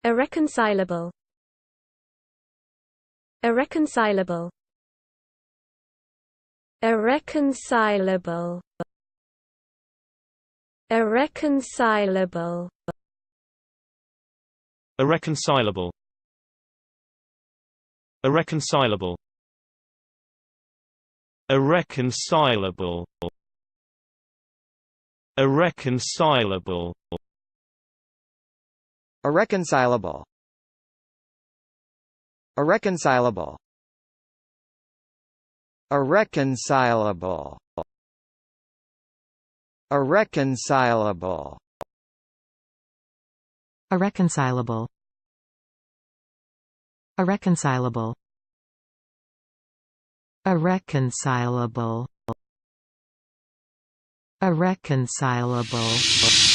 Irreconcilable. Irreconcilable. Irreconcilable. Irreconcilable. Irreconcilable. Irreconcilable. Irreconcilable. Irreconcilable. Irreconcilable. Irreconcilable. Irreconcilable. Irreconcilable. Irreconcilable. Irreconcilable. Irreconcilable. Irreconcilable.